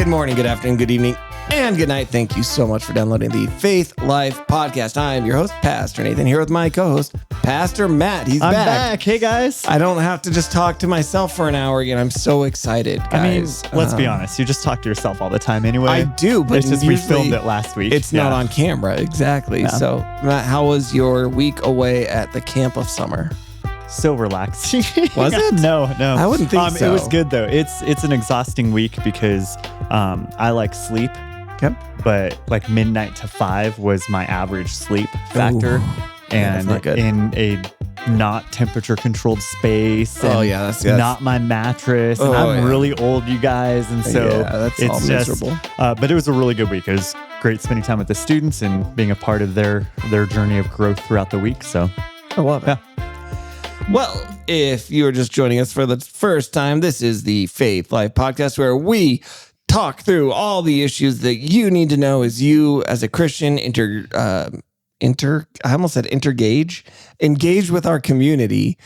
morning, good afternoon, good evening, and good night. Thank you so much for downloading the Faith Life Podcast. I am your host, Pastor Nathan, here with my co-host, Pastor Matt. I'm back. Hey, guys. I don't have to just talk to myself for an hour again. I'm so excited, guys. I mean, let's be honest. You just talk to yourself all the time anyway. I do, but it's just we filmed it last week. It's not on camera. Exactly. Yeah. So, Matt, how was your week away at the Camp of Summer? So relaxing. Was it? No. I wouldn't think so. It was good, though. It's an exhausting week because I like sleep. Yep. But like midnight to 5 was my average sleep factor. Ooh. And not good. In a not temperature controlled space. That's not my mattress. And I'm really old, you guys. And so that's it's all miserable. But it was a really good week. It was great spending time with the students and being a part of their journey of growth throughout the week. So I love it. Yeah. Well, if you are just joining us for the first time, this is the Faith Life Podcast where we talk through all the issues that you need to know as you, as a Christian, engage with our community,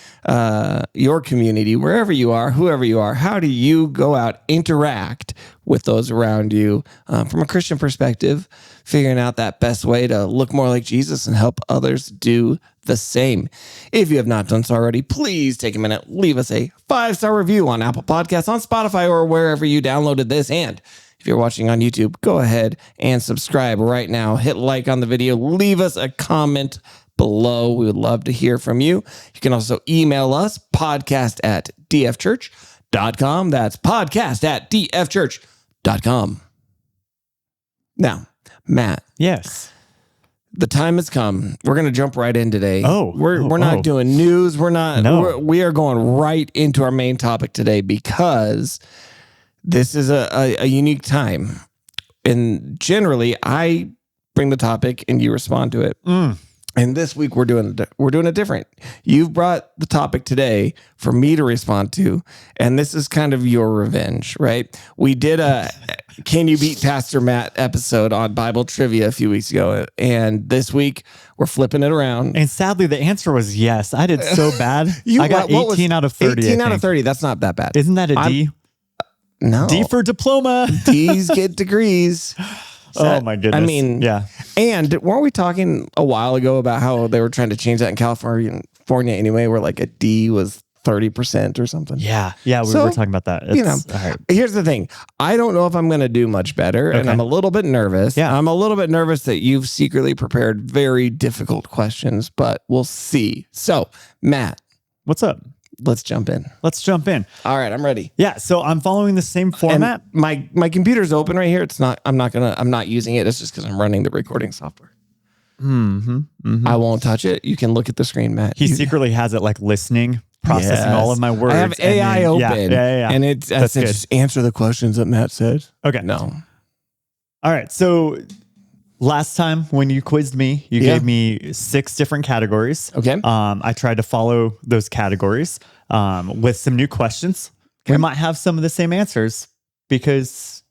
your community, wherever you are, whoever you are. How do you go out, interact with those around you from a Christian perspective, figuring out that best way to look more like Jesus and help others do the same. If you have not done so already, please take a minute, leave us a 5-star review on Apple Podcasts, on Spotify, or wherever you downloaded this. And if you're watching on YouTube, go ahead and subscribe right now. Hit like on the video. Leave us a comment below. We would love to hear from you. You can also email us, podcast@dfchurch.com. That's podcast@dfchurch.com. Now, Matt. Yes. The time has come. We're going to jump right in today. We're not doing news. We are going right into our main topic today because this is a unique time. And generally, I bring the topic and you respond to it. And this week we're doing it different. You've brought the topic today for me to respond to, and this is kind of your revenge, right? We did a Can You Beat Pastor Matt episode on Bible trivia a few weeks ago, and this week we're flipping it around. And sadly, the answer was yes. I did so bad. I got 18 out of 30. 18 out of 30. That's not that bad. Isn't that a D? No. D for diploma. D's get degrees. Oh my goodness. I mean, yeah. And weren't we talking a while ago about how they were trying to change that in California anyway, where like a D was 30% or something? Yeah. We were talking about that. All right. Here's the thing. I don't know if I'm going to do much better, and I'm a little bit nervous. Yeah. I'm a little bit nervous that you've secretly prepared very difficult questions, but we'll see. So, Matt. What's up? Let's jump in. All right, I'm ready. Yeah, so I'm following the same format. And my computer's open right here. I'm not using it. It's just because I'm running the recording software. I won't touch it. You can look at the screen, Matt. He secretly has it like listening, processing all of my words. I have AI open. Yeah. And I said, just answer the questions that Matt said. Okay. No. All right. So last time when you quizzed me, you gave me 6 different categories. Okay. I tried to follow those categories with some new questions. Okay. We might have some of the same answers because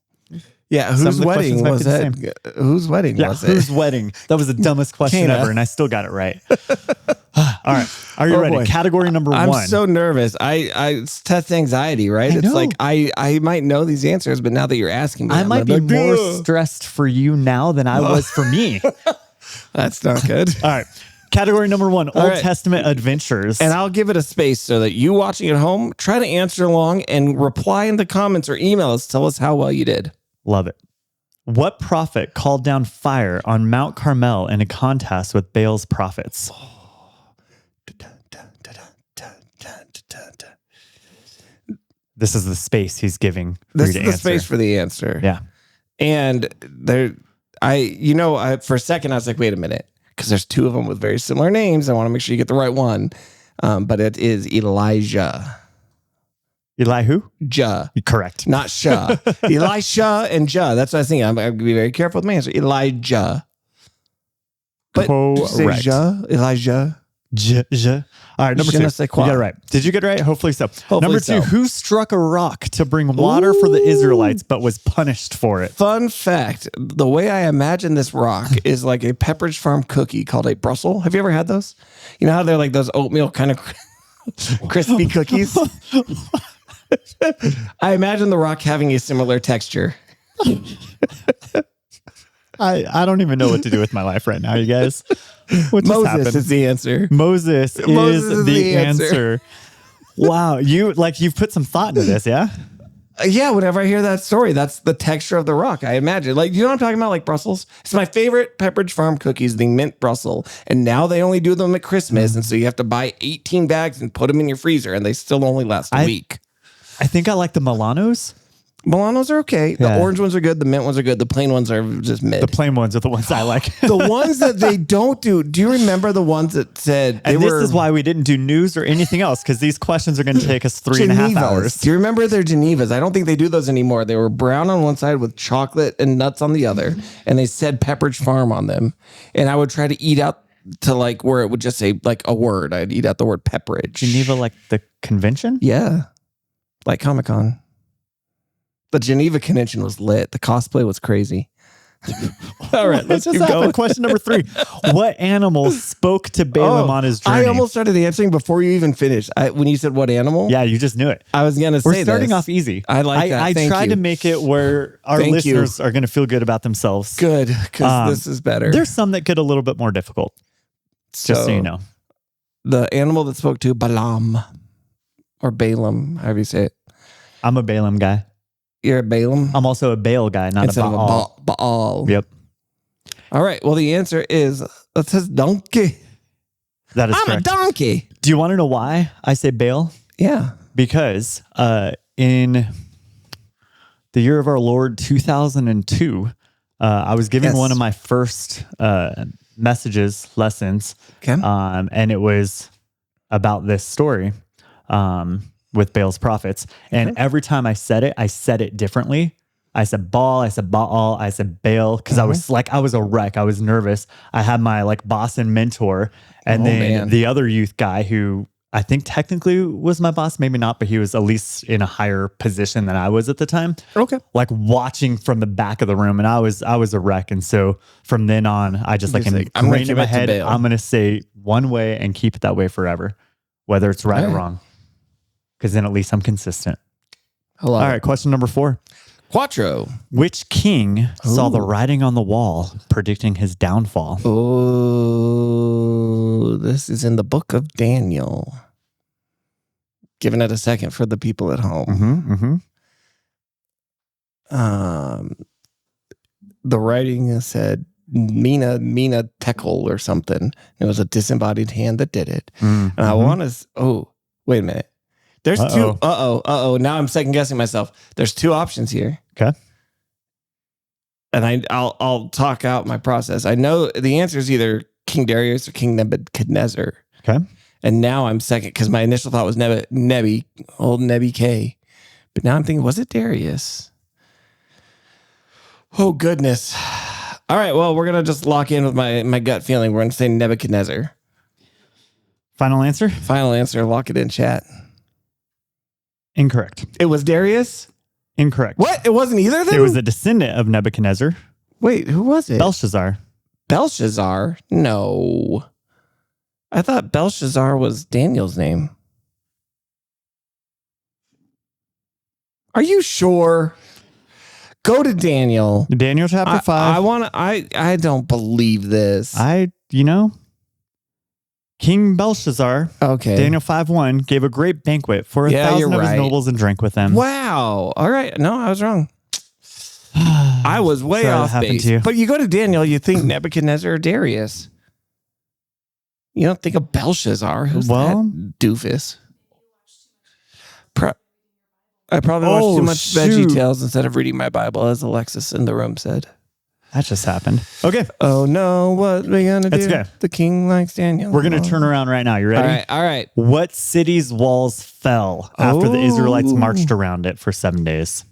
whose wedding was that? Whose wedding was it? Whose wedding? That was the dumbest question ever, and I still got it right. All right. Are you ready? Boy. Category number 1. I'm so nervous. It's test anxiety, right? It's like I might know these answers, but now that you're asking me, I might be more stressed for you now than I was for me. That's not good. All right. Category number 1, Old Testament adventures. And I'll give it a space so that you watching at home, try to answer along and reply in the comments or email us. Tell us how well you did. Love it. What prophet called down fire on Mount Carmel in a contest with Baal's prophets? This is the space he's giving. This is the space for the answer. Yeah. And for a second, I was like, wait a minute, because there's 2 of them with very similar names. I want to make sure you get the right one. But it is Elijah. Elihu? Ja. Correct. Not Shah. Elisha and Ja. That's what I was thinking. I'm going to be very careful with my answer. Elijah. But correct. Elijah. All right, number 2. You got it right. Did you get it right? Hopefully so. Number 2, who struck a rock to bring water for the Israelites but was punished for it? Fun fact, the way I imagine this rock is like a Pepperidge Farm cookie called a Brussels. Have you ever had those? You know how they're like those oatmeal kind of crispy cookies? I imagine the rock having a similar texture. I don't even know what to do with my life right now, you guys. What just happened? Moses is the answer. Moses is the answer. Wow, you've put some thought into this, yeah? Yeah, whenever I hear that story, that's the texture of the rock, I imagine. Like, you know what I'm talking about? Like Brussels? It's my favorite Pepperidge Farm cookies, the mint Brussels. And now they only do them at Christmas. And so you have to buy 18 bags and put them in your freezer. And they still only last a week. I think I like the Milanos. Milanos are okay. The orange ones are good. The mint ones are good. The plain ones are just mid. The plain ones are the ones I like. The ones that they don't do. Do you remember the ones that said... And this is why we didn't do news or anything else, because these questions are going to take us 3.5 hours. Do you remember their Genevas? I don't think they do those anymore. They were brown on one side with chocolate and nuts on the other. And they said Pepperidge Farm on them. And I would try to eat out to like where it would just say like a word. I'd eat out the word Pepperidge. Geneva, like the convention? Yeah. Like Comic-Con. The Geneva Convention was lit. The cosplay was crazy. All right, let's keep going. Question number 3. What animal spoke to Balaam on his journey? I almost started answering before you even finished. When you said what animal? Yeah, you just knew it. I was going to say we're starting off easy. I like that. I tried to make it where our listeners are going to feel good about themselves. Good, because this is better. There's some that get a little bit more difficult. Just so you know. The animal that spoke to Balaam, or Balaam, however you say it. I'm a Balaam guy. You're a Balaam? I'm also a Baal guy, not instead a Baal. Of a Baal. Yep. All right. Well, the answer is, it says donkey. That is correct. I'm a donkey. Do you want to know why I say Baal? Yeah. Because in the year of our Lord 2002, I was giving one of my first lessons. Okay. And it was about this story. With Baal's prophets. And every time I said it differently. I said Baal, I said Baal, I said Baal, because I was a wreck. I was nervous. I had my like boss and mentor, and the other youth guy who I think technically was my boss, maybe not, but he was at least in a higher position than I was at the time. Okay. Like watching from the back of the room, and I was a wreck. And so from then on, I just like ingrained in my head, I'm going to say one way and keep it that way forever, whether it's right or wrong. Because then at least I'm consistent. All right, question number 4. Quattro. Which king saw the writing on the wall predicting his downfall? Oh, this is in the book of Daniel. Giving it a second for the people at home. The writing said Mina Tekel or something. It was a disembodied hand that did it. And I want to... wait a minute. There's two. Now I'm second guessing myself. There's 2 options here. Okay. And I'll talk out my process. I know the answer is either King Darius or King Nebuchadnezzar. Okay. And now I'm second because my initial thought was old Nebi K. But now I'm thinking, was it Darius? Oh, goodness. All right. Well, we're going to just lock in with my gut feeling. We're going to say Nebuchadnezzar. Final answer? Final answer. Lock it in, chat. Incorrect. It was Darius? Incorrect. What? It wasn't either of them? It was a descendant of Nebuchadnezzar. Wait, who was it? Belshazzar. Belshazzar? No. I thought Belshazzar was Daniel's name. Are you sure? Go to Daniel. Daniel chapter 5. I don't believe this. King Belshazzar, Daniel 5:1, gave a great banquet for 1,000 of his nobles and drank with them. Wow. All right. No, I was wrong. I was way off base. But you go to Daniel, you think Nebuchadnezzar or Darius. You don't think of Belshazzar. Who's that doofus? I probably watched too much Veggie Tales instead of reading my Bible, as Alexis in the room said. That just happened. Okay. Oh no, what are we gonna do? Okay. The king likes Daniel. We're gonna turn around right now. You ready? All right. What city's walls fell after the Israelites marched around it for 7 days?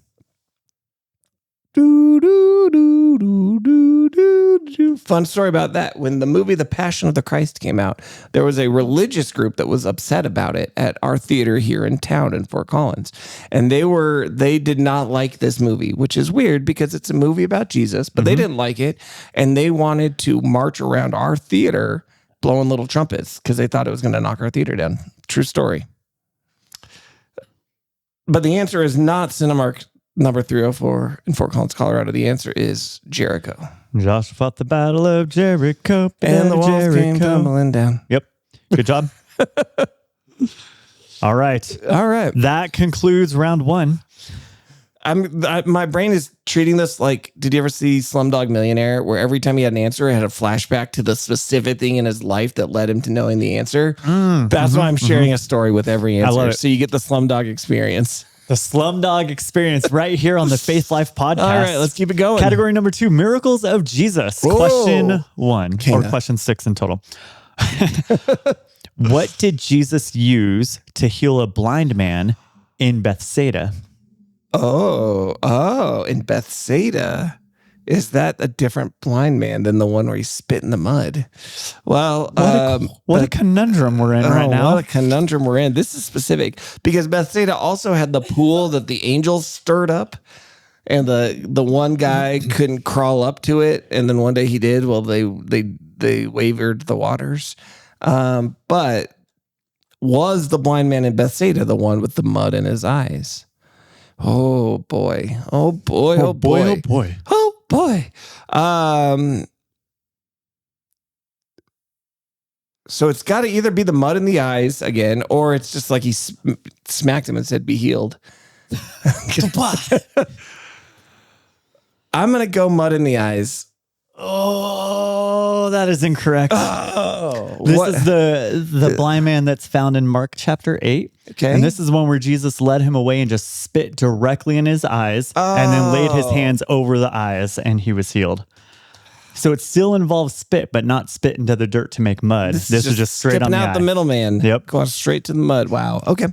Fun story about that. When the movie The Passion of the Christ came out, there was a religious group that was upset about it at our theater here in town in Fort Collins. And they did not like this movie, which is weird because it's a movie about Jesus, but they didn't like it. And they wanted to march around our theater blowing little trumpets because they thought it was going to knock our theater down. True story. But the answer is not Cinemark number 304 in Fort Collins, Colorado. The answer is Jericho. Joshua fought the battle of Jericho. And the walls came tumbling down. Yep. Good job. All right. That concludes round 1. My brain is treating this like, did you ever see Slumdog Millionaire, where every time he had an answer, it had a flashback to the specific thing in his life that led him to knowing the answer? That's why I'm sharing a story with every answer. I love it. So you get the Slumdog experience. The Slumdog experience right here on the Faith Life podcast. All right, let's keep it going. Category number 2, miracles of Jesus. Whoa. Question 1, or question 6 in total. What did Jesus use to heal a blind man in Bethsaida? Oh, in Bethsaida. Is that a different blind man than the one where he spit in the mud? Well, what a conundrum we're in right now. What a conundrum we're in. This is specific because Bethsaida also had the pool that the angels stirred up, and the one guy couldn't crawl up to it, and then one day he did. Well, they wavered the waters. But was the blind man in Bethsaida the one with the mud in his eyes? Oh boy. Oh boy. Oh boy. Oh boy. Oh boy. So it's got to either be the mud in the eyes again, or it's just like he smacked him and said, "Be healed." I'm going to go mud in the eyes. Oh, that is incorrect. This is the blind man that's found in Mark chapter 8. Okay. And this is one where Jesus led him away and just spit directly in his eyes and then laid his hands over the eyes and he was healed. So it still involves spit, but not spit into the dirt to make mud. This is just straight on the out eye. The middleman. Yep. Going straight to the mud. Wow. Okay.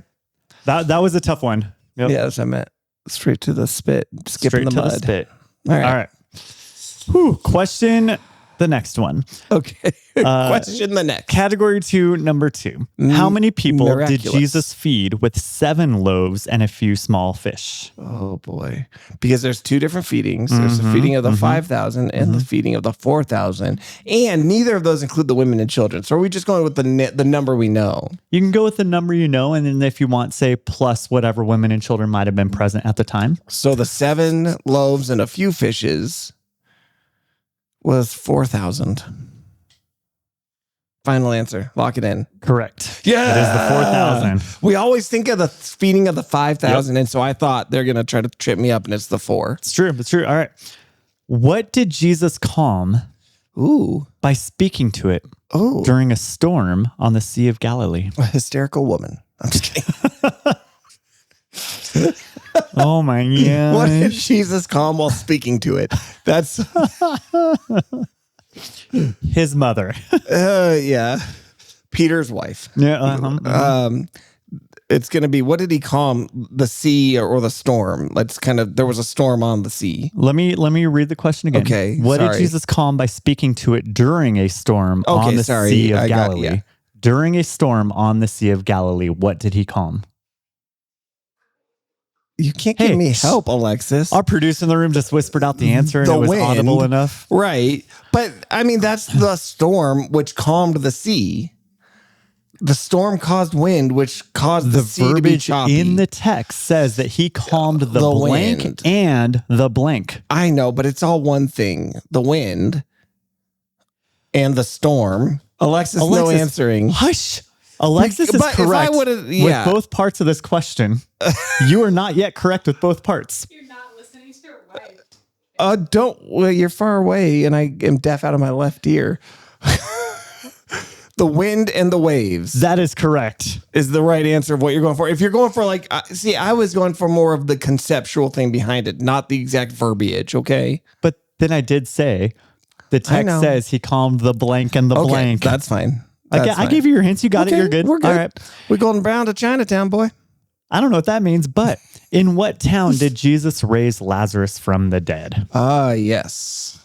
That was a tough one. Yep. Yeah, that's what I meant. Straight to the spit. Skipping the mud. The spit. All right. Whew. Question the next one. Okay. Question the next. Category 2, number 2. How many people did Jesus feed with 7 loaves and a few small fish? Oh, boy. Because there's 2 different feedings. There's the feeding of the 5,000 and the feeding of the 4,000. And neither of those include the women and children. So are we just going with the number we know? You can go with the number you know. And then if you want, say, plus whatever women and children might have been present at the time. So the 7 loaves and a few fishes was 4,000. Final answer. Lock it in. Correct. Yeah. It is the 4,000. We always think of the feeding of the 5,000. Yep. And so I thought they're going to try to trip me up and it's the 4. It's true. It's true. All right. What did Jesus calm by speaking to it during a storm on the Sea of Galilee? A hysterical woman. I'm just kidding. Oh my God. What did Jesus calm while speaking to it? That's his mother. Yeah. Peter's wife. Yeah. It's going to be, what did he calm the sea or the storm? There was a storm on the sea. Let me read the question again. Okay. What did Jesus calm by speaking to it during a storm on the Sea of Galilee? During a storm on the Sea of Galilee, what did he calm? You can't give me help, Alexis. Our producer in the room just whispered out the answer and it was audible enough. Right. But I mean, that's the storm which calmed the sea. The storm caused wind, which caused the sea to be choppy. In the text says that he calmed the blank wind. And the blank. I know, but it's all one thing. The wind and the storm. Alexis no answering. Hush. Alexis is correct with both parts of this question. You are not yet correct with both parts. You're not listening to it right. You're far away and I am deaf out of my left ear. The wind and the waves. That is correct. Is the right answer of what you're going for. If you're going for I was going for more of the conceptual thing behind it, not the exact verbiage, okay? But then I did say, the text says he calmed the blank and the blank. That's fine. I gave you your hints. You got it. You're good. We're good. All right. We're golden brown to Chinatown, boy. I don't know what that means, but in what town did Jesus raise Lazarus from the dead? Yes.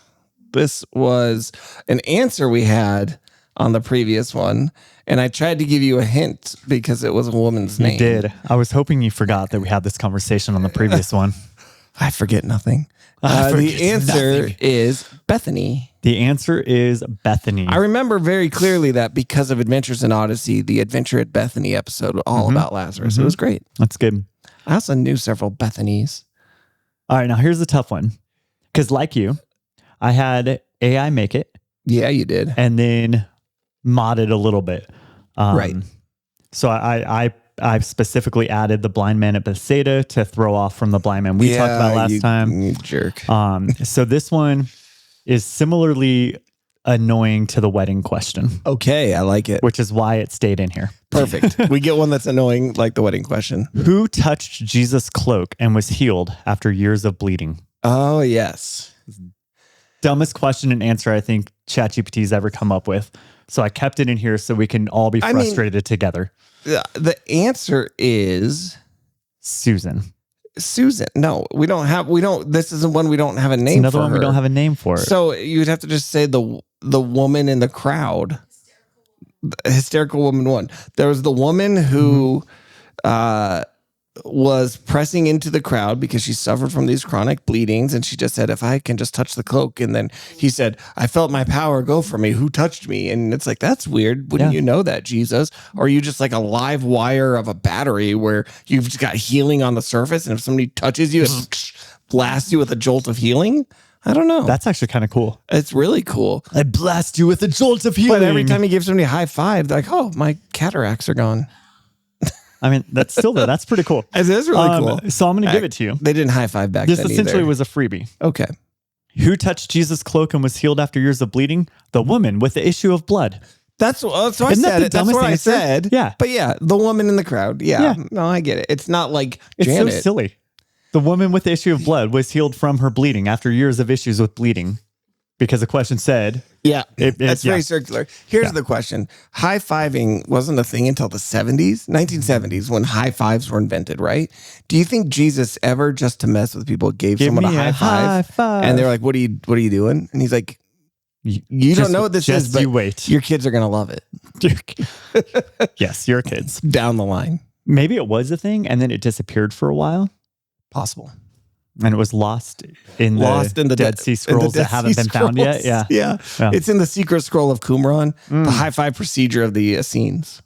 This was an answer we had on the previous one, and I tried to give you a hint because it was a woman's name. You did. I was hoping you forgot that we had this conversation on the previous one. I forget nothing. The answer is Bethany. The answer is Bethany. I remember very clearly that because of Adventures in Odyssey, the Adventure at Bethany episode all about Lazarus. It was great. That's good. I also knew several Bethanies. All right, now here's a tough one. Because like you, I had AI make it. Yeah, you did. And then modded a little bit. Right. So I specifically added the blind man at Bethsaida to throw off from the blind man we talked about last time. You jerk. So this one is similarly annoying to the wedding question. Okay, I like it. Which is why it stayed in here. Perfect. We get one that's annoying like the wedding question. Who touched Jesus' cloak and was healed after years of bleeding? Oh, yes. Dumbest question and answer I think ChatGPT's ever come up with. So I kept it in here so we can all be frustrated together. The answer is Susan. No, this isn't one we don't have a name for. Another one we don't have a name for. So you'd have to just say the woman in the crowd. The hysterical woman one. There was the woman who was pressing into the crowd because she suffered from these chronic bleedings, and she just said, if I can just touch the cloak. And then he said, I felt my power go from me. Who touched me? And it's like, that's weird. Wouldn't you know that, Jesus? Or are you just like a live wire of a battery where you've just got healing on the surface, and if somebody touches you, it blasts you with a jolt of healing? I don't know. That's actually kind of cool. It's really cool. I blast you with a jolt of healing. But every time you give somebody a high five, they're like, oh, my cataracts are gone. I mean, that's still there. That's pretty cool. It is really cool. So I'm going to give it to you. They didn't high five back then. This essentially either. Was a freebie. Okay. Who touched Jesus' cloak and was healed after years of bleeding? The woman with the issue of blood. So I said it. That's what I said. Yeah. But yeah, the woman in the crowd. Yeah. No, I get it. It's not like Janet. It's so silly. The woman with the issue of blood was healed from her bleeding after years of issues with bleeding. Because the question said... Yeah, that's very circular. Here's the question. High-fiving wasn't a thing until the 1970s, when high fives were invented, right? Do you think Jesus ever, just to mess with people, gave someone a high five? And they're like, what are you doing? And he's like, you don't know what this is, but you wait. Your kids are going to love it. Yes, your kids. Down the line. Maybe it was a thing, and then it disappeared for a while. Possible. And it was lost in the Dead Sea Scrolls that haven't been found yet. Yeah. It's in the secret scroll of Qumran, the high five procedure of the Essenes.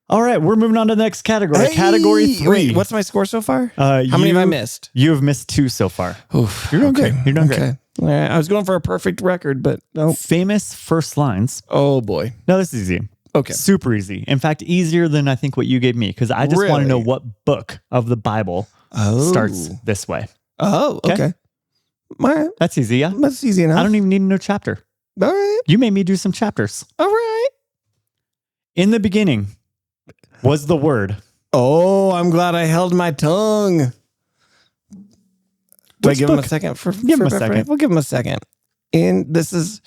All right, we're moving on to the next category. Category 3. Wait, what's my score so far? How many have I missed? You have missed 2 so far. Oof, you're doing good. You're doing great. All right, I was going for a perfect record, but no. Famous first lines. Oh, boy. No, this is easy. Okay. Super easy. In fact, easier than I think what you gave me, because I just want to know what book of the Bible starts this way. Oh, okay. All right. That's easy, yeah? That's easy enough. I don't even need to know chapter. All right. You made me do some chapters. All right. In the beginning was the Word. Oh, I'm glad I held my tongue. Do I give him a second? Give him a second. We'll give him a second. And this is,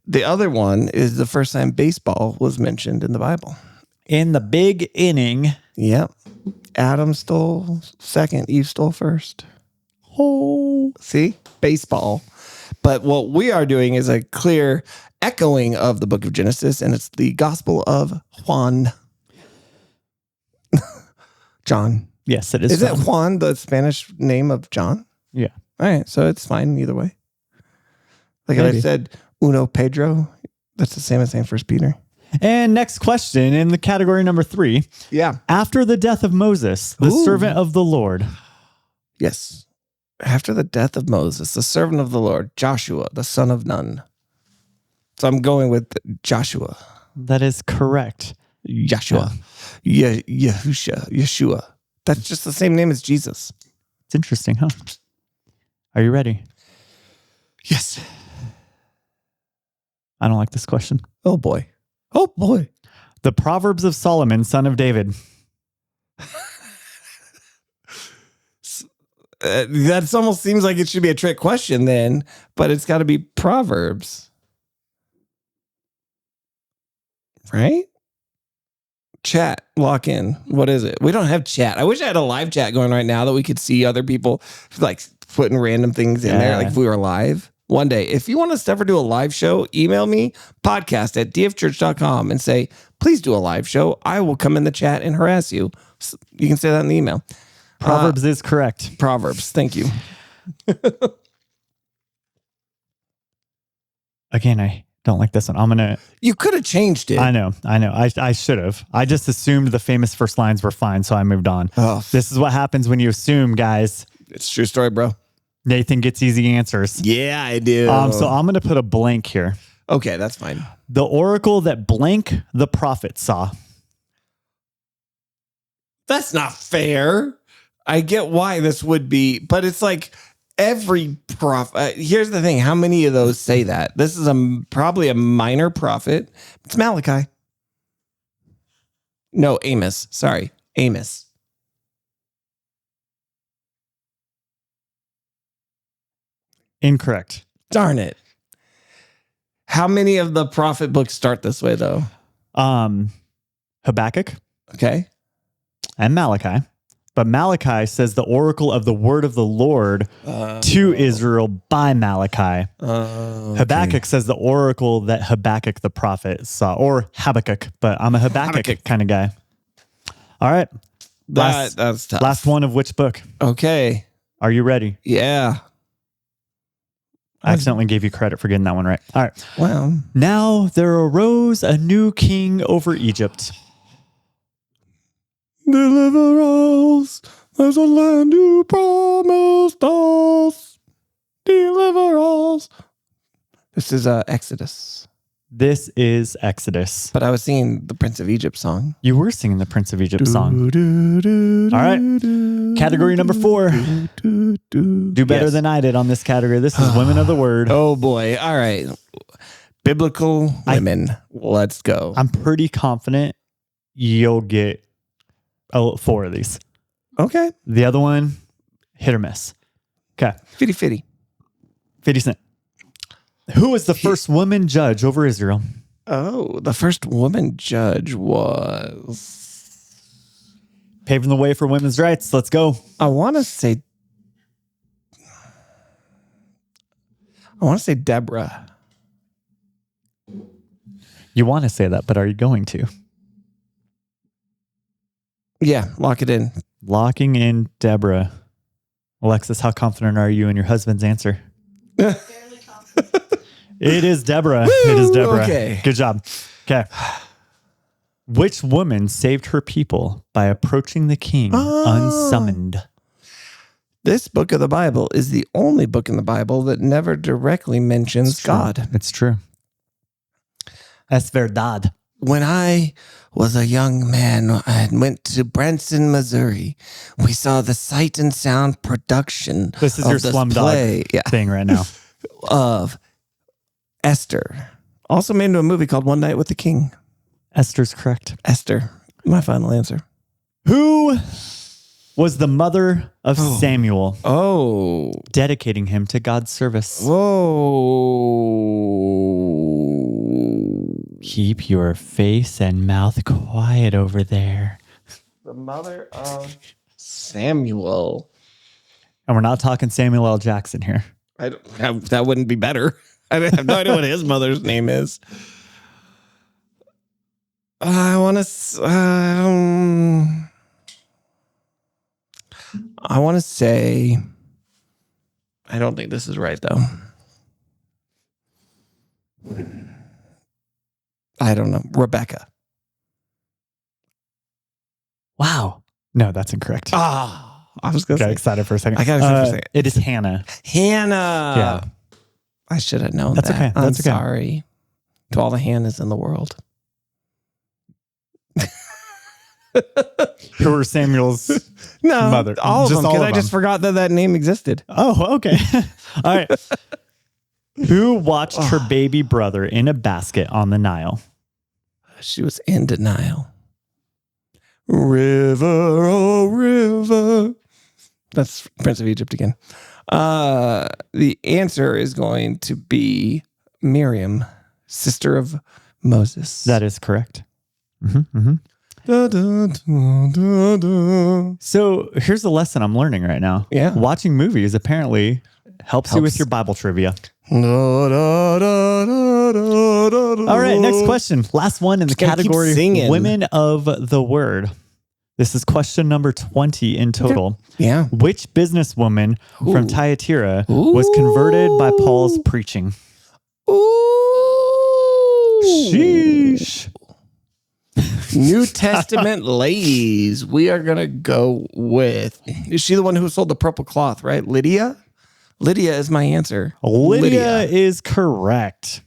the other one is the first time baseball was mentioned in the Bible. In the big inning. Yep. Adam stole second. Eve stole first. Oh, see? Baseball. But what we are doing is a clear echoing of the book of Genesis, and it's the Gospel of Juan. John. Yes, it is. Is it Juan the Spanish name of John? Yeah. All right. So it's fine either way. Like I said, Uno Pedro. That's the same as saying First Peter. And next question in the category number 3. Yeah. After the death of Moses, the servant of the Lord. Yes. After the death of Moses, the servant of the Lord, Joshua, the son of Nun. So I'm going with Joshua. That is correct. Joshua. Yeshua. That's just the same name as Jesus. It's interesting, huh? Are you ready? Yes. I don't like this question. Oh, boy. Oh, boy. The Proverbs of Solomon, son of David. That almost seems like it should be a trick question then, but it's got to be Proverbs. Right? Chat, lock in. What is it? We don't have chat. I wish I had a live chat going right now that we could see other people like putting random things in there, like if we were live. One day, if you want us to ever do a live show, email me, podcast@dfchurch.com, and say, please do a live show. I will come in the chat and harass you. You can say that in the email. Proverbs is correct. Proverbs. Thank you. Again, I don't like this one. You could have changed it. I know. I should have. I just assumed the famous first lines were fine, so I moved on. Oh. This is what happens when you assume, guys. It's a true story, bro. Nathan gets easy answers. Yeah, I do. So I'm going to put a blank here. Okay, that's fine. The oracle that blank the prophet saw. That's not fair. I get why this would be, but it's like every prophet. Here's the thing. How many of those say that? This is probably a minor prophet. It's Malachi. No, Amos. Sorry, Amos. Incorrect. Darn it. How many of the prophet books start this way, though? Habakkuk. Okay. And Malachi. But Malachi says the oracle of the word of the Lord to Israel by Malachi. Okay. Habakkuk says the oracle that Habakkuk the prophet saw, or Habakkuk, but I'm a Habakkuk kind of guy. All right. That's tough. Last one of which book? Okay. Are you ready? Yeah. I accidentally gave you credit for getting that one right. All right. Well. Now there arose a new king over Egypt. Deliver us. There's a land you promised us. Deliver us. This is Exodus. This is Exodus. But I was singing the Prince of Egypt song. You were singing the Prince of Egypt song. All right. Category number 4. Do better than I did on this category. This is Women of the Word. Oh, boy. All right. Biblical women. Let's go. I'm pretty confident you'll get 4 of these. Okay. The other one, hit or miss. Okay. 50-50. 50 Cent. Who was the first woman judge over Israel? Oh, the first woman judge was... Paving the way for women's rights. Let's go. I want to say Deborah. You want to say that, but are you going to? Yeah, lock it in. Locking in Deborah. Alexis, how confident are you in your husband's answer? Fairly confident. It is Deborah. It is Deborah. Okay. Good job. Okay. Which woman saved her people by approaching the king unsummoned? This book of the Bible is the only book in the Bible that never directly mentions God. It's true. Es verdad. When I was a young man and went to Branson, Missouri, we saw the Sight and Sound production. This is your Slumdog thing right now. Of Esther. Also made into a movie called One Night with the King. Esther's correct. Esther. My final answer. Who was the mother of Samuel? Oh. Dedicating him to God's service. Whoa. Keep your face and mouth quiet over there. The mother of Samuel. And we're not talking Samuel L. Jackson here. That wouldn't be better. I have no idea what his mother's name is. I want to say, I don't think this is right though. I don't know. Rebecca. Wow. No, that's incorrect. I was going to got say. excited for a second. I got excited for a second. It is Hannah. Hannah. Yeah. I should have known That's that. okay. I'm That's okay. sorry to all the Hannahs in the world. Who were Samuel's mother? All of just them. All Because of I just them. forgot that name existed. Oh, okay. All right. Who watched her baby brother in a basket on the Nile? She was in denial. River, oh river. That's Prince of Egypt again. The answer is going to be Miriam, sister of Moses. That is correct. Mm-hmm, mm-hmm. Da, da, da, da, da. So here's a lesson I'm learning right now. Yeah. Watching movies apparently helps you with your Bible trivia. Da, da, da, da, da, da, All right, next question. Last one in the category Women of the Word. This is question number 20 in total. Yeah. Which businesswoman from Thyatira was converted by Paul's preaching? Ooh. Sheesh. New Testament ladies. We are going to go with, is she the one who sold the purple cloth, right? Lydia? Lydia is my answer. Lydia is correct.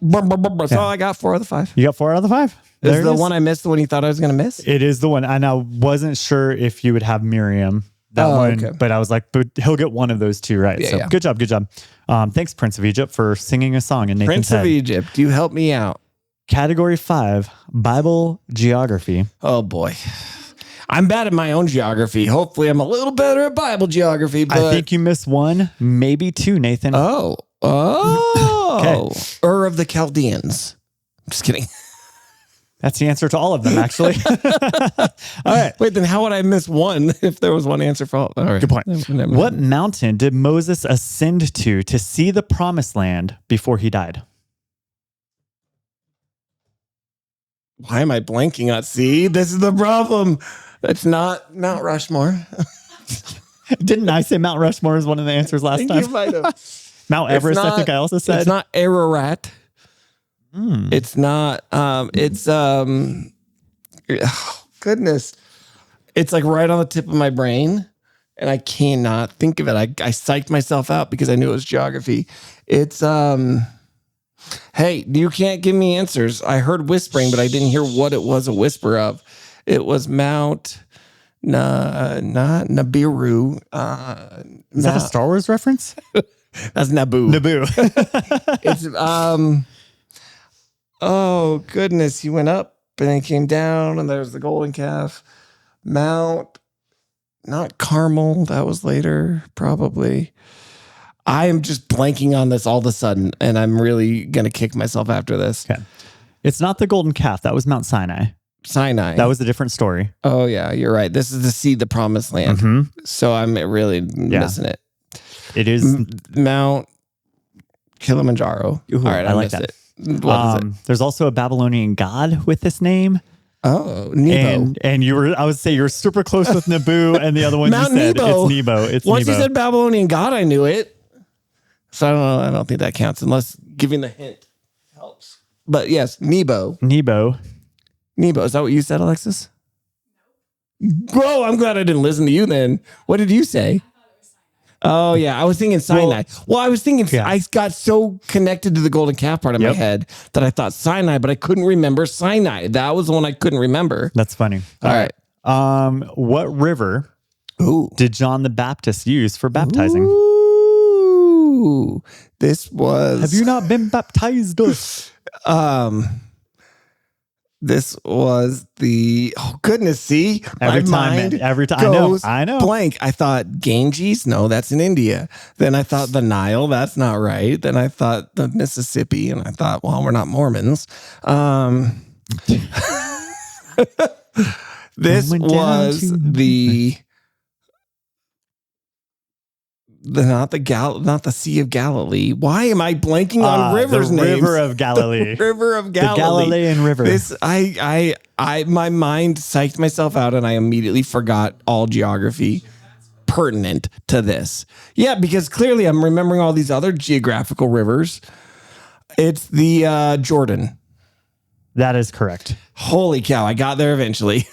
That's all I got. 4 out of the 5. You got 4 out of the 5. Is the one I missed the one you thought I was going to miss? It is the one. And I wasn't sure if you would have Miriam. That one, okay. But I was like, but he'll get one of those 2 right. Yeah, so good job. Thanks, Prince of Egypt, for singing a song in Nathan's head. Prince of Egypt, you help me out. Category 5, Bible geography. Oh boy. I'm bad at my own geography. Hopefully I'm a little better at Bible geography. But I think you missed 1, maybe 2, Nathan. Oh. Okay. Ur of the Chaldeans. I'm just kidding. That's the answer to all of them, actually. All right. Wait, then how would I miss 1 if there was 1 answer for all? All right. Good point. What mountain did Moses ascend to see the promised land before he died? Why am I blanking on? See, this is the problem. That's not Mount Rushmore. Didn't I say Mount Rushmore is one of the answers last time? You might have. Mount Everest, I think I also said. It's not Ararat. It's not, goodness. It's like right on the tip of my brain and I cannot think of it. I psyched myself out because I knew it was geography. It's, hey, you can't give me answers. I heard whispering, but I didn't hear what it was a whisper of. It was Mount, not Nibiru. Is that a Star Wars reference? That's Naboo. It's, oh, goodness. He went up and then came down, and there's the golden calf. Mount, not Carmel. That was later, probably. I am just blanking on this all of a sudden, and I'm really going to kick myself after this. Okay. It's not the golden calf. That was Mount Sinai. That was a different story. Oh, yeah, you're right. This is to see the promised land. Mm-hmm. So I'm really missing it. It is Mount Kilimanjaro. Ooh, all right, I like that. It. What is it? There's also a Babylonian god with this name. Oh, Nebo. And I would say you're super close with Naboo, and the other one Mount you said Nebo. It's Nebo. Once you said Babylonian god, I knew it. So I don't know. I don't think that counts unless giving the hint helps. But yes, Nebo. Is that what you said, Alexis? Bro, I'm glad I didn't listen to you then. What did you say? Oh, yeah. I was thinking Sinai. Well, I was thinking, I got so connected to the golden calf part of my head that I thought Sinai, but I couldn't remember Sinai. That was the one I couldn't remember. That's funny. All right. What river did John the Baptist use for baptizing? Ooh, this was... Have you not been baptized? This was the, oh goodness, see? Every time I know. Blank. I thought Ganges, no, that's in India. Then I thought the Nile, that's not right. Then I thought the Mississippi, and I thought, well, we're not Mormons. This was not the Sea of Galilee. Why am I blanking on rivers names? River of Galilee. River of Galilee. The Galilean River. My mind psyched myself out, and I immediately forgot all geography pertinent to this. Yeah, because clearly I'm remembering all these other geographical rivers. It's the Jordan. That is correct. Holy cow! I got there eventually.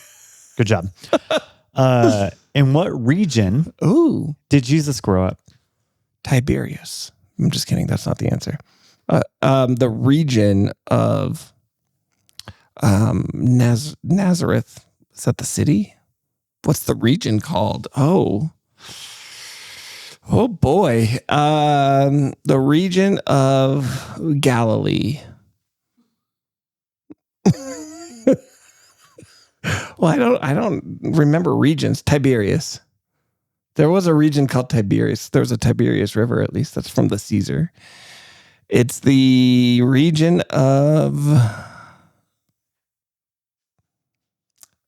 Good job. In what region did Jesus grow up? Tiberias. I'm just kidding. That's not the answer. The region of Nazareth. Is that the city? What's the region called? Oh boy. The region of Galilee. Well, I don't remember regions. Tiberias. There was a region called Tiberias. There was a Tiberias River, at least. That's from the Caesar. It's the region of,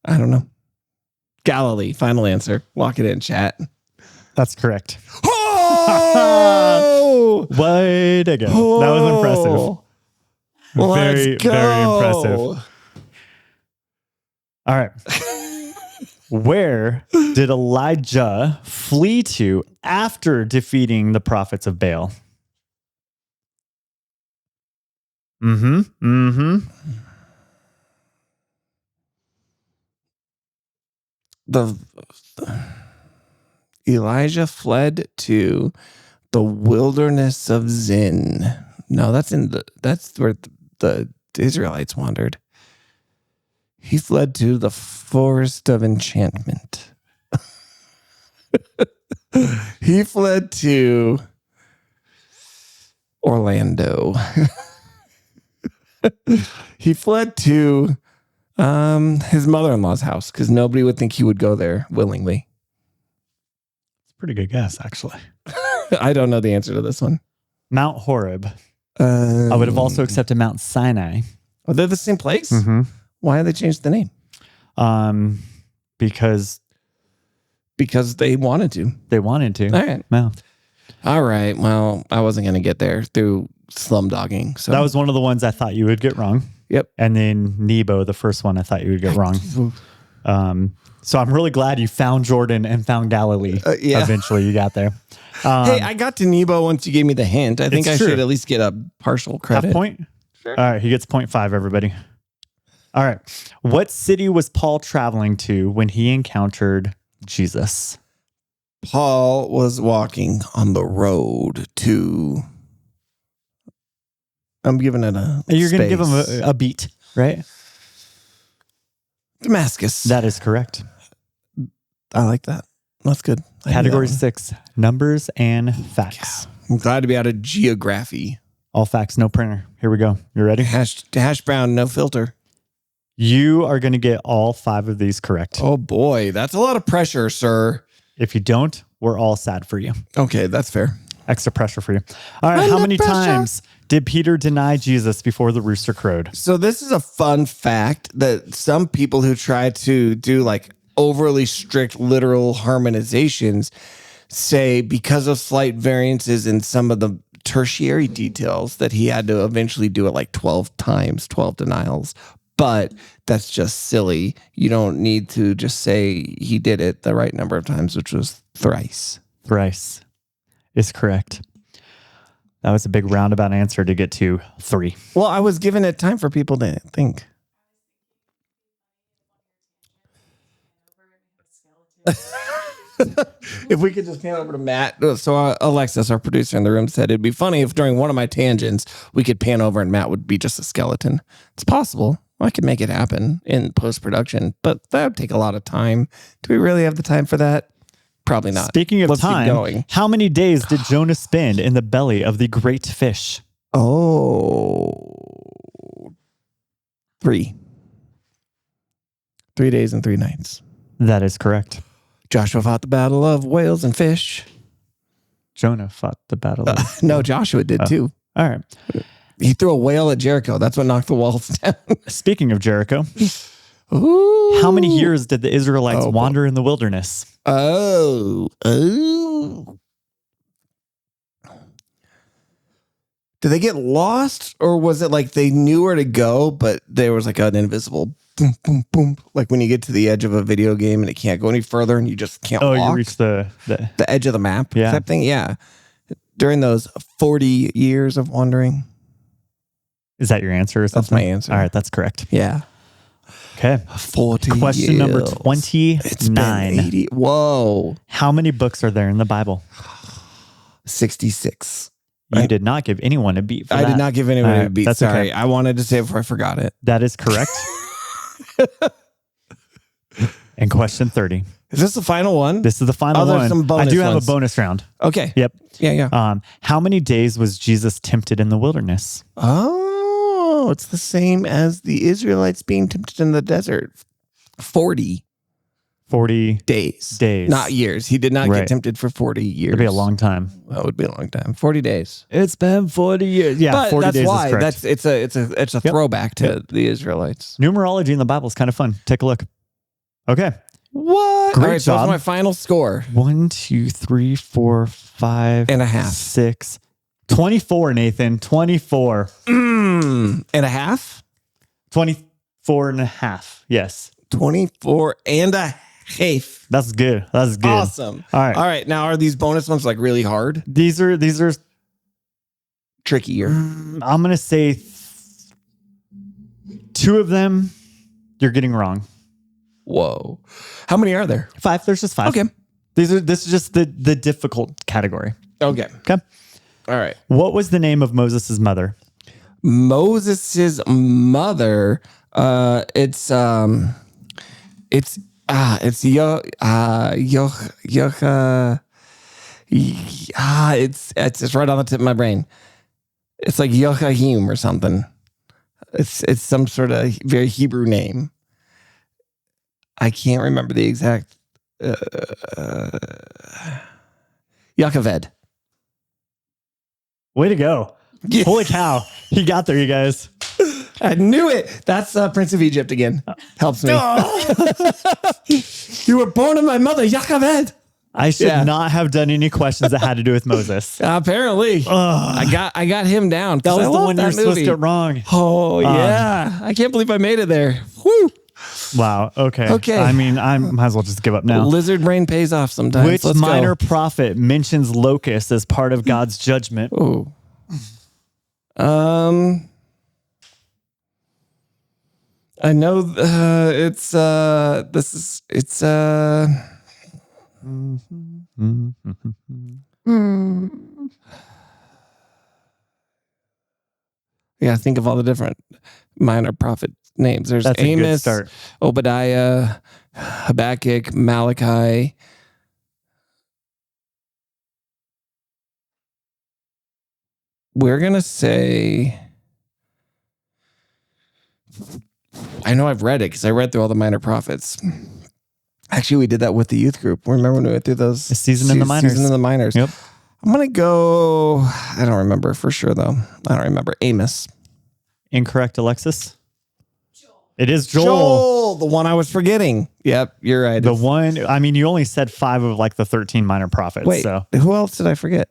I don't know. Galilee. Final answer. Lock it in, chat. That's correct. Oh! Way to go. Oh! That was impressive. Very impressive. All right. Where did Elijah flee to after defeating the prophets of Baal? the Elijah fled to the wilderness of Zin. No, that's where the Israelites wandered. He fled to the forest of enchantment. He fled to Orlando. He fled to his mother-in-law's house because nobody would think he would go there willingly. It's a pretty good guess, actually. I don't know the answer to this one. Mount Horeb. I would have also accepted Mount Sinai. Are they the same place? Mm-hmm. Why have they changed the name? Because they wanted to. They wanted to. All right. No. All right. Well, I wasn't going to get there through slumdogging. So that was one of the ones I thought you would get wrong. Yep. And then Nebo, the first one I thought you would get wrong. So I'm really glad you found Jordan and found Galilee. Yeah. Eventually you got there. Hey, I got to Nebo once you gave me the hint. I think I should at least get a partial credit. Half point? Sure. All right. He gets 0.5, everybody. All right. What city was Paul traveling to when he encountered Jesus? Paul was walking on the road to... I'm giving it a You're going to give him a beat, right? Damascus. That is correct. I like that. That's good. Category 6, numbers and facts. Yeah. I'm glad to be out of geography. All facts, no printer. Here we go. You ready? Hash brown, no filter. You are going to get all 5 of these correct. Oh boy, that's a lot of pressure, sir. If you don't, we're all sad for you. Okay, that's fair. Extra pressure for you. All right, how many times did Peter deny Jesus before the rooster crowed? So this is a fun fact that some people who try to do like overly strict literal harmonizations say because of slight variances in some of the tertiary details that he had to eventually do it like 12 times, 12 denials. But that's just silly. You don't need to just say he did it the right number of times, which was thrice. Thrice is correct. That was a big roundabout answer to get to 3. Well, I was giving it time for people to think. If we could just pan over to Matt. So Alexis, our producer in the room, said it'd be funny if during one of my tangents we could pan over and Matt would be just a skeleton. It's possible. I could make it happen in post-production, but that would take a lot of time. Do we really have the time for that? Probably not. Speaking of time, how many days did Jonah spend in the belly of the great fish? Oh, 3. 3 days and 3 nights. That is correct. Joshua fought the battle of whales and fish. Jonah fought the battle of... No, Joshua did too. All right. He threw a whale at Jericho. That's what knocked the walls down. Speaking of Jericho, ooh. How many years did the Israelites wander in the wilderness? Oh. Did they get lost, or was it like they knew where to go, but there was like an invisible boom, boom, boom, like when you get to the edge of a video game and it can't go any further and you just can't walk? You reach the edge of the map type thing? Yeah. During those 40 years of wandering. Is that your answer or something? That's my answer. All right, that's correct. Yeah. Okay. 40 Question years. number 29. It's been 80. Whoa. How many books are there in the Bible? 66. You did not give anyone a beat for that. I did not give anyone a beat. That's Sorry. okay. I wanted to say it before I forgot it. That is correct. And question 30. Is this the final one? This is the final one. Some bonus I do have ones. a bonus round. Okay. Yep. Yeah. How many days was Jesus tempted in the wilderness? Oh, it's the same as the Israelites being tempted in the desert. 40 days. Not years. He did not get tempted for 40 years. It'd be a long time. That would be a long time. 40 days. It's been 40 years. Yeah, but 40 that's days why. is correct. It's a throwback to the Israelites. Numerology in the Bible is kind of fun. Take a look. Okay. What? Great All right, job. so what's my final score? 1, 2, 3, 4, 5 and a half. 6. 24, Nathan. 24. And a half? 24 and a half. Yes. 24 and a half. That's good. That's good. Awesome. All right. All right. Now, are these bonus ones like really hard? These are trickier. I'm going to say 2 of them you're getting wrong. Whoa. How many are there? 5. There's just 5. Okay. This is just the difficult category. Okay. Okay. All right. What was the name of Moses' mother? Moses's mother. It's Yocha. It's right on the tip of my brain. It's like Yochahim or something. It's some sort of very Hebrew name. I can't remember the exact. Yocheved. Way to go. Yeah. Holy cow. He got there, you guys. I knew it. That's Prince of Egypt again. Helps me. You were born of my mother, Yocheved. I should not have done any questions that had to do with Moses. Apparently. I got him down. That was the one you were supposed to get wrong. Oh, yeah. I can't believe I made it there. Woo. Wow. Okay. I mean, I might as well just give up now. Lizard brain pays off sometimes. Which minor prophet mentions locusts as part of God's judgment? Oh. I know it's yeah, think of all the different minor prophet names. There's Amos, Obadiah, Habakkuk, Malachi. We're going to say, I know I've read it because I read through all the minor prophets. Actually, we did that with the youth group. Remember when we went through those? The season in the minors. Yep. I'm going to go, I don't remember for sure though. I don't remember. Amos. Incorrect, Alexis. Joel. It is Joel. Joel, the one I was forgetting. Yep, you're right. The one, I mean, you only said 5 of like the 13 minor prophets. Wait, so who else did I forget?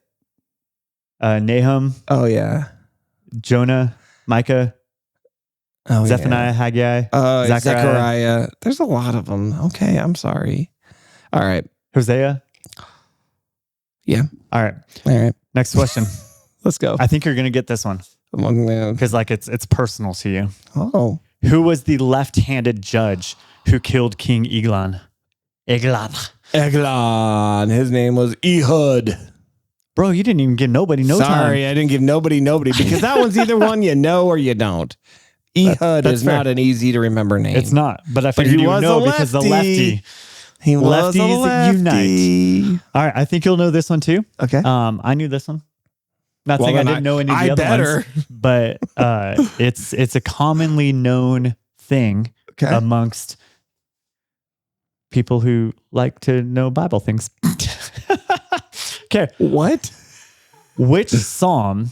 Nahum. Oh, yeah. Jonah, Micah. Oh, Zephaniah, yeah. Haggai, Zechariah. There's a lot of them. Okay, I'm sorry. All right. Hosea. Yeah. All right. All right. Next question. Let's go. I think you're going to get this one. Because like it's personal to you. Oh. Who was the left-handed judge who killed King Eglon? Eglon. His name was Ehud. Bro, you didn't even give nobody time. Sorry, I didn't give nobody because that one's either one you know or you don't. Ehud is fair. Not an easy to remember name. It's not, but I figured you would know because the lefty. He was Lefties a lefty. Unite. All right, I think you'll know this one too. Okay. I knew this one. Not saying I didn't know any of the other ones, but it's a commonly known thing amongst people who like to know Bible things. Okay. What? Which psalm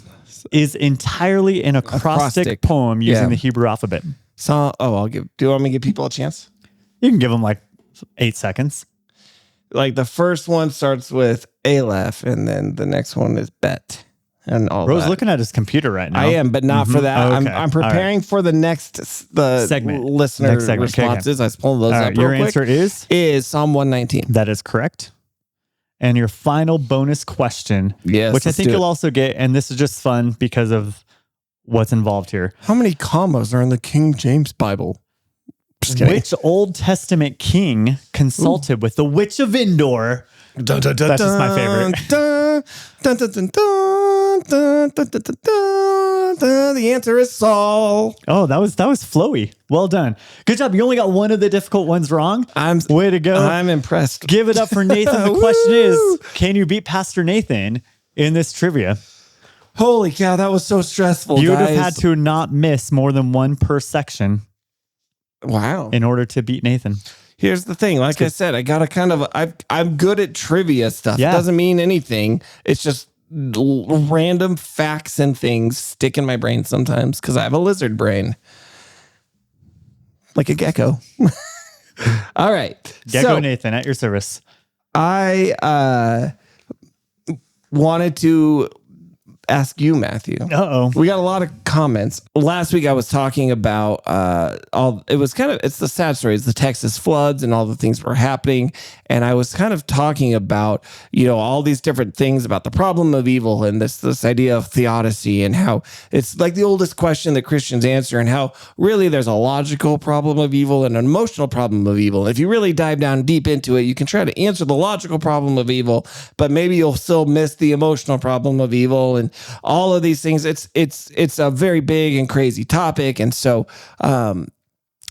is entirely an acrostic poem using the Hebrew alphabet? So, do you want me to give people a chance? You can give them like 8 seconds. Like the first one starts with Aleph, and then the next one is Bet, and all. Bro's looking at his computer right now. I am, but not for that. Okay. I'm preparing for the next segment. Listener responses. I was pulling those up. Your answer is Psalm 119. That is correct. And your final bonus question, which I think you'll also get, and this is just fun because of what's involved here. How many commas are in the King James Bible? Which Old Testament king consulted with the Witch of Endor? That's just my favorite. The answer is Saul. Oh, that was flowy. Well done. Good job. You only got one of the difficult ones wrong. Way to go. I'm impressed. Give it up for Nathan. The question is, can you beat Pastor Nathan in this trivia? Holy cow, that was so stressful. You would have had to not miss more than one per section. Wow. In order to beat Nathan. Here's the thing. Like I said, I got to I'm good at trivia stuff. Yeah. It doesn't mean anything. It's just random facts and things stick in my brain sometimes because I have a lizard brain. Like a gecko. All right. Gecko Nathan at your service. I wanted to ask you, Matthew. Uh-oh. We got a lot of comments. Last week I was talking about it's the sad story. It's the Texas floods and all the things were happening. And I was kind of talking about, all these different things about the problem of evil and this idea of theodicy and how it's like the oldest question that Christians answer, and how really there's a logical problem of evil and an emotional problem of evil. If you really dive down deep into it, you can try to answer the logical problem of evil, but maybe you'll still miss the emotional problem of evil and all of these things. It's a very big and crazy topic. And so,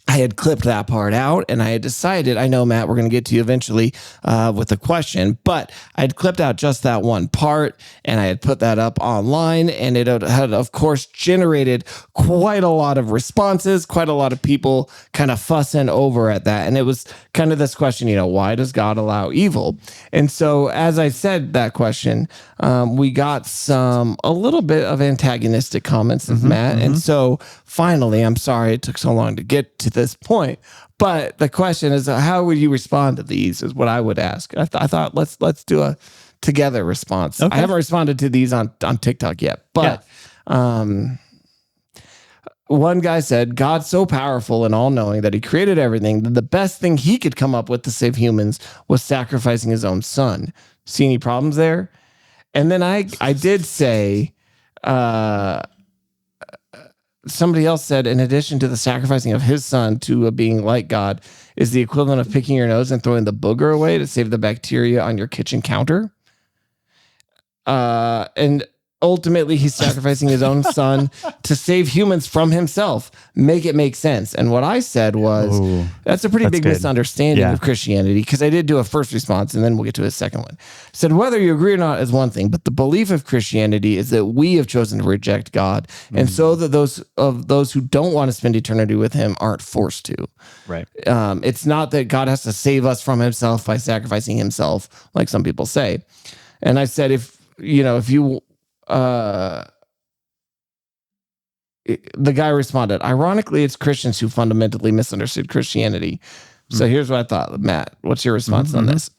I had clipped that part out, and I had decided, I know, Matt, we're going to get to you eventually with the question, but I had clipped out just that one part, and I had put that up online, and it had, of course, generated quite a lot of responses, quite a lot of people kind of fussing over at that. And it was kind of this question, why does God allow evil? And so as I said that question, we got a little bit of antagonistic comments of Matt. And so finally, I'm sorry it took so long to get to this point, but the question is, how would you respond to these is what I would ask. I thought let's do a together response. Okay. I haven't responded to these on TikTok yet, but one guy said, God's so powerful and all-knowing that he created everything, that the best thing he could come up with to save humans was sacrificing his own son. See any problems there? And then I did say, somebody else said, in addition to the sacrificing of his son to a being like God, is the equivalent of picking your nose and throwing the booger away to save the bacteria on your kitchen counter. And ultimately, he's sacrificing his own son to save humans from himself. Make it make sense. And what I said was, that's a pretty big misunderstanding of Christianity, because I did do a first response, and then we'll get to a second one. I said, whether you agree or not is one thing, but the belief of Christianity is that we have chosen to reject God, and so that those who don't want to spend eternity with him aren't forced to. Right. It's not that God has to save us from himself by sacrificing himself, like some people say. And I said, if you... the guy responded, ironically, it's Christians who fundamentally misunderstood Christianity. So here's what I thought. Matt, what's your response on this?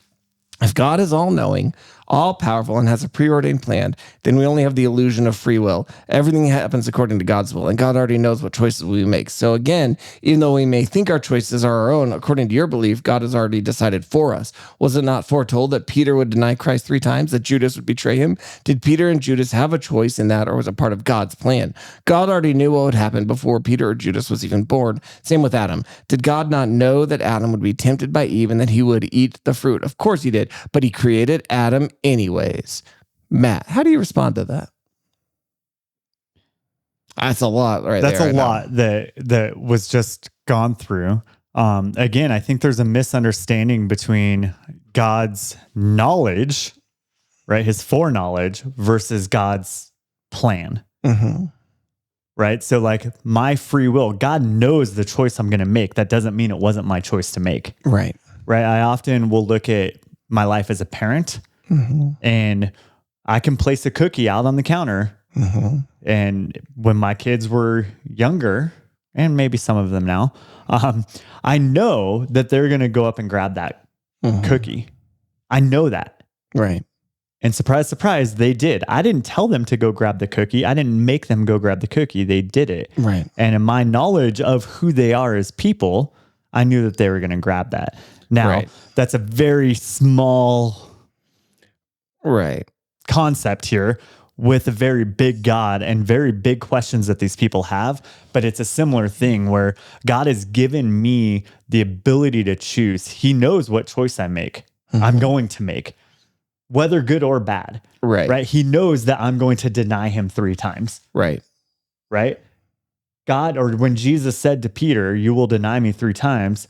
If God is all-knowing, all-powerful, and has a preordained plan, then we only have the illusion of free will. Everything happens according to God's will, and God already knows what choices we make. So again, even though we may think our choices are our own, according to your belief, God has already decided for us. Was it not foretold that Peter would deny Christ 3 times, that Judas would betray him? Did Peter and Judas have a choice in that, or was it part of God's plan? God already knew what would happen before Peter or Judas was even born. Same with Adam. Did God not know that Adam would be tempted by Eve and that he would eat the fruit? Of course he did, but he created Adam anyways. Matt, how do you respond to that? That's a lot right there. That's a lot that was just gone through. Again, I think there's a misunderstanding between God's knowledge, right? His foreknowledge versus God's plan. Right? So like my free will, God knows the choice I'm going to make. That doesn't mean it wasn't my choice to make. Right. Right. I often will look at my life as a parent, and I can place a cookie out on the counter. And when my kids were younger, and maybe some of them now, I know that they're going to go up and grab that cookie. I know that. Right. And surprise, surprise, they did. I didn't tell them to go grab the cookie. I didn't make them go grab the cookie. They did it. Right. And in my knowledge of who they are as people, I knew that they were going to grab that. Now, that's a very small concept here with a very big God and very big questions that these people have. But it's a similar thing where God has given me the ability to choose. He knows what choice I make. I'm going to make, whether good or bad. Right. He knows that I'm going to deny him 3 times. Right. God, or when Jesus said to Peter, you will deny me 3 times.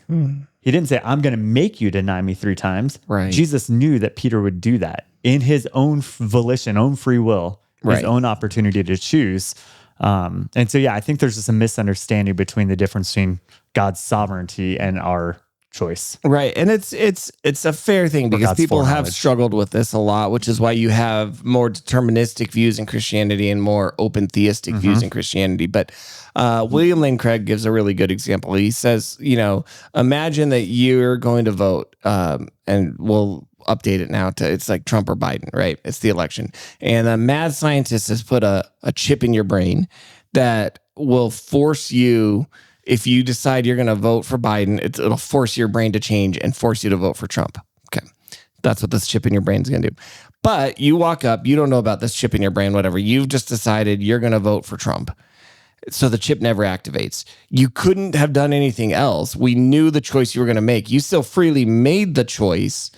He didn't say, I'm going to make you deny me 3 times. Right. Jesus knew that Peter would do that in his own volition, own free will, his own opportunity to choose. And so, I think there's just a misunderstanding between the difference between God's sovereignty and our choice. Right. And it's a fair thing because people have struggled with this a lot, which is why you have more deterministic views in Christianity and more open theistic views in Christianity. But William Lane Craig gives a really good example. He says, imagine that you're going to vote, and we'll update it now to it's like Trump or Biden, right? It's the election. And a mad scientist has put a chip in your brain that will force you, if you decide you're going to vote for Biden, it'll force your brain to change and force you to vote for Trump. Okay. That's what this chip in your brain is going to do. But you walk up, you don't know about this chip in your brain, whatever. You've just decided you're going to vote for Trump. So the chip never activates. You couldn't have done anything else. We knew the choice you were going to make. You still freely made the choice,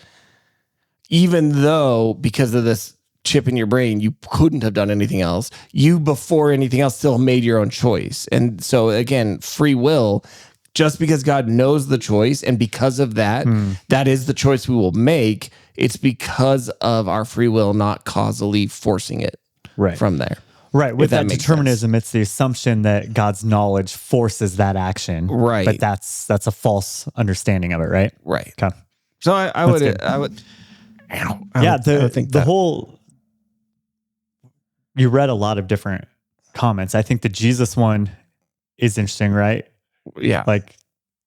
even though because of this chip in your brain, you couldn't have done anything else. You, before anything else, still made your own choice. And so again, free will, just because God knows the choice, and because of that, that is the choice we will make. It's because of our free will, not causally forcing it from there. Right. With that determinism, it's the assumption that God's knowledge forces that action. Right. But that's a false understanding of it, right? Right. Okay. So I would think the whole, you read a lot of different comments. I think the Jesus one is interesting, right? Yeah. Like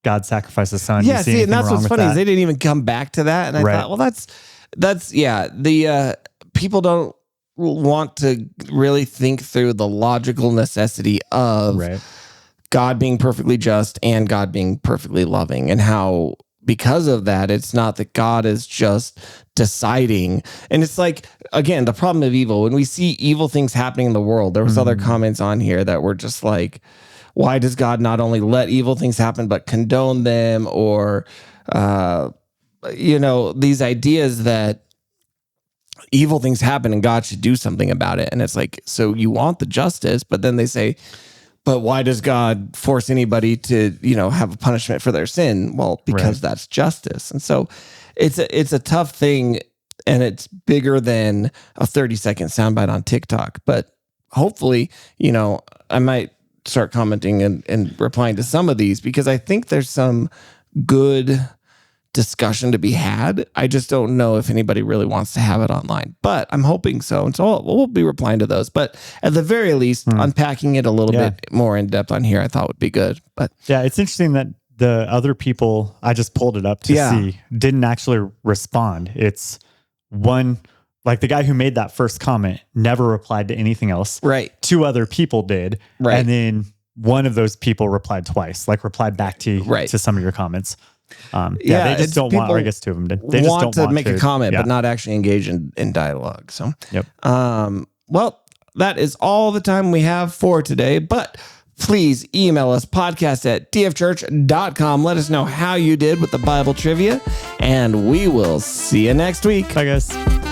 God sacrificed his son. Yeah. See, and that's what's funny is they didn't even come back to that. And I thought, well, that's the people don't want to really think through the logical necessity of God being perfectly just and God being perfectly loving, and how because of that, it's not that God is just deciding. And it's like, again, the problem of evil, when we see evil things happening in the world, there was other comments on here that were just like, why does God not only let evil things happen, but condone them? Or, these ideas that evil things happen and God should do something about it. And it's like, so you want the justice, but then they say, but why does God force anybody to, have a punishment for their sin? Well, because that's justice. And so it's a tough thing, and it's bigger than a 30-second soundbite on TikTok. But hopefully, I might start commenting and replying to some of these, because I think there's some good discussion to be had. I just don't know if anybody really wants to have it online, but I'm hoping so. And so we'll be replying to those, but at the very least, unpacking it a little bit more in depth on here, I thought would be good. But yeah, it's interesting that the other people, I just pulled it up to see, didn't actually respond. It's one, like the guy who made that first comment never replied to anything else. Right. Two other people did. Right. And then one of those people replied twice, like replied back to to some of your comments. They just don't want, or I guess two of them did. They just want to make a comment, but not actually engage in dialogue. So, well, that is all the time we have for today, but please email us podcast@dfchurch.com. Let us know how you did with the Bible trivia, and we will see you next week. Bye, guys.